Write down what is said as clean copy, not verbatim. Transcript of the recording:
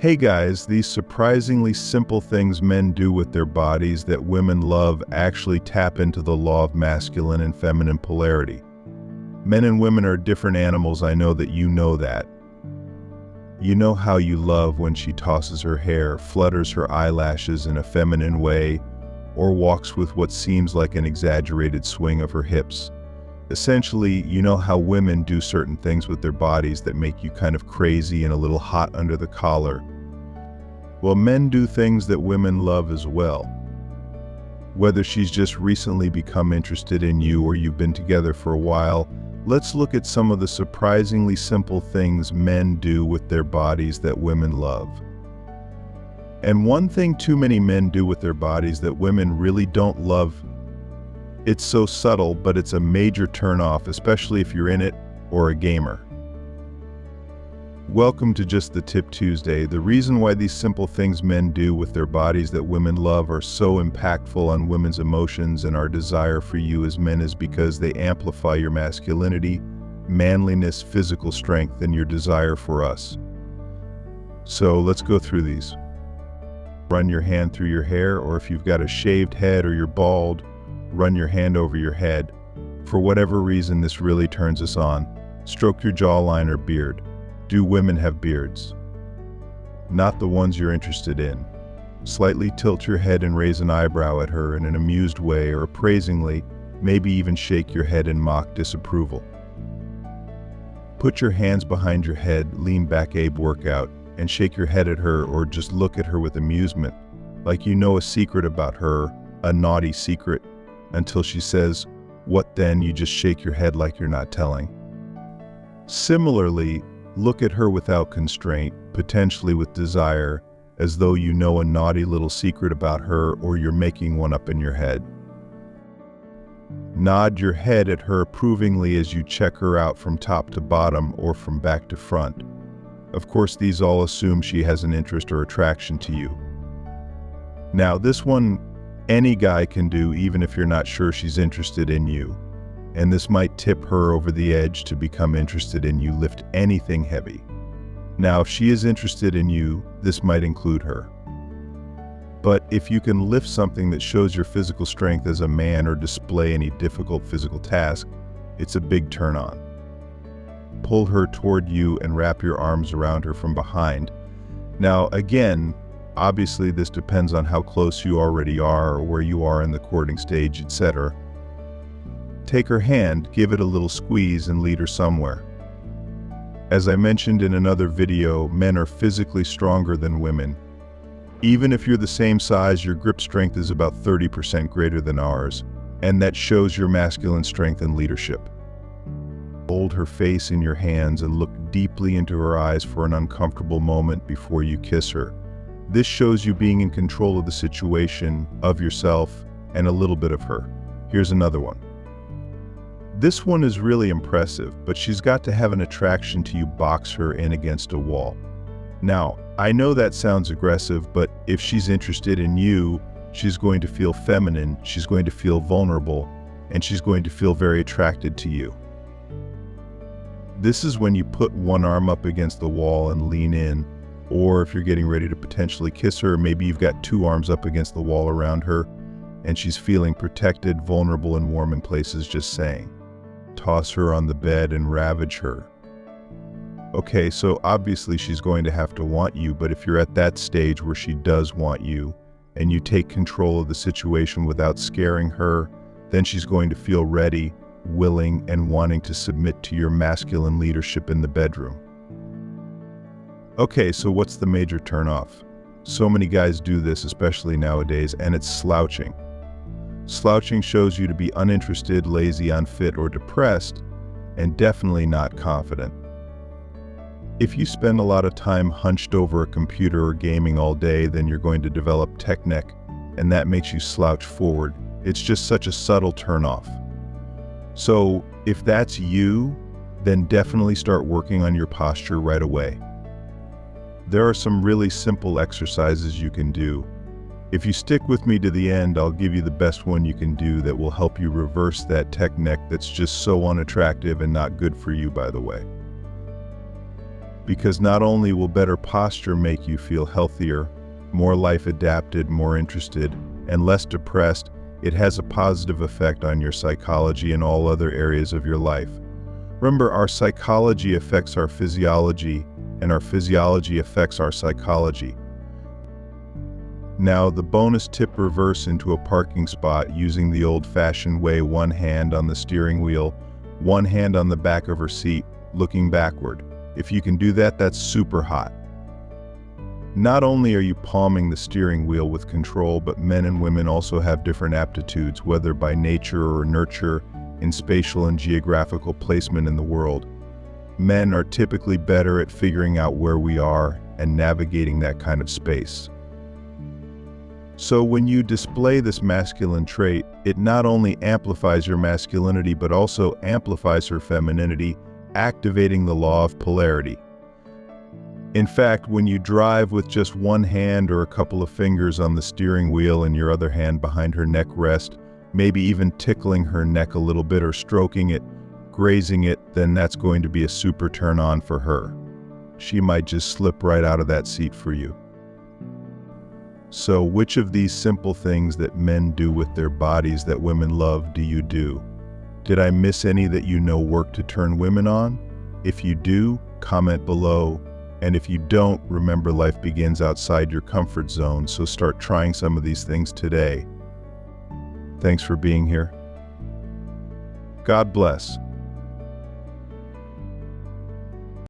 Hey guys, these surprisingly simple things men do with their bodies that women love actually tap into the law of masculine and feminine polarity. Men and women are different animals, I know that you know that. You know how you love when she tosses her hair, flutters her eyelashes in a feminine way, or walks with what seems like an exaggerated swing of her hips. Essentially, you know how women do certain things with their bodies that make you kind of crazy and a little hot under the collar. Well, men do things that women love as well. Whether she's just recently become interested in you or you've been together for a while, let's look at some of the surprisingly simple things men do with their bodies that women love. And one thing too many men do with their bodies that women really don't love. It's so subtle, but it's a major turn-off, especially if you're in it or a gamer. Welcome to Just the Tip Tuesday. The reason why these simple things men do with their bodies that women love are so impactful on women's emotions and our desire for you as men is because they amplify your masculinity, manliness, physical strength, and your desire for us. So let's go through these. Run your hand through your hair, or if you've got a shaved head or you're bald, run your hand over your head. For whatever reason, this really turns us on. Stroke your jawline or beard. Do women have beards? Not the ones you're interested in. Slightly tilt your head and raise an eyebrow at her in an amused way or appraisingly, maybe even shake your head in mock disapproval. Put your hands behind your head, lean back Abe workout, and shake your head at her or just look at her with amusement, like you know a secret about her, a naughty secret, until she says, "What then?" You just shake your head like you're not telling. Similarly, look at her without constraint, potentially with desire, as though you know a naughty little secret about her or you're making one up in your head. Nod your head at her approvingly as you check her out from top to bottom or from back to front. Of course, these all assume she has an interest or attraction to you. Now, this one any guy can do even if you're not sure she's interested in you. And this might tip her over the edge to become interested in you. Lift anything heavy. Now, if she is interested in you, this might include her. But if you can lift something that shows your physical strength as a man or display any difficult physical task, it's a big turn on. Pull her toward you and wrap your arms around her from behind. Now, again, obviously this depends on how close you already are or where you are in the courting stage, etc. Take her hand, give it a little squeeze, and lead her somewhere. As I mentioned in another video, men are physically stronger than women. Even if you're the same size, your grip strength is about 30% greater than ours, and that shows your masculine strength and leadership. Hold her face in your hands and look deeply into her eyes for an uncomfortable moment before you kiss her. This shows you being in control of the situation, of yourself, and a little bit of her. Here's another one. This one is really impressive, but she's got to have an attraction to you. Box her in against a wall. Now, I know that sounds aggressive, but if she's interested in you, she's going to feel feminine, she's going to feel vulnerable, and she's going to feel very attracted to you. This is when you put one arm up against the wall and lean in, or if you're getting ready to potentially kiss her, maybe you've got two arms up against the wall around her, and she's feeling protected, vulnerable, and warm in places. Just saying. Toss her on the bed and ravage her. Okay, so obviously she's going to have to want you, but if you're at that stage where she does want you, and you take control of the situation without scaring her, then she's going to feel ready, willing, and wanting to submit to your masculine leadership in the bedroom. Okay, so what's the major turnoff? So many guys do this, especially nowadays, and it's slouching. Slouching shows you to be uninterested, lazy, unfit, or depressed, and definitely not confident. If you spend a lot of time hunched over a computer or gaming all day, then you're going to develop tech neck, and that makes you slouch forward. It's just such a subtle turnoff. So if that's you, then definitely start working on your posture right away. There are some really simple exercises you can do. If you stick with me to the end, I'll give you the best one you can do that will help you reverse that tech neck that's just so unattractive and not good for you, by the way. Because not only will better posture make you feel healthier, more life adapted, more interested, and less depressed, it has a positive effect on your psychology and all other areas of your life. Remember, our psychology affects our physiology, and our physiology affects our psychology. Now, the bonus tip: reverse into a parking spot using the old-fashioned way, one hand on the steering wheel, one hand on the back of her seat, looking backward. If you can do that, that's super hot. Not only are you palming the steering wheel with control, but men and women also have different aptitudes, whether by nature or nurture, in spatial and geographical placement in the world. Men are typically better at figuring out where we are and navigating that kind of space. So when you display this masculine trait, it not only amplifies your masculinity, but also amplifies her femininity, activating the law of polarity. In fact, when you drive with just one hand or a couple of fingers on the steering wheel and your other hand behind her neck rest, maybe even tickling her neck a little bit or stroking it, grazing it, then that's going to be a super turn on for her. She might just slip right out of that seat for you. So which of these simple things that men do with their bodies that women love do you do? Did I miss any that you know work to turn women on? If you do, comment below. And if you don't, remember, life begins outside your comfort zone, so start trying some of these things today. Thanks for being here. God bless.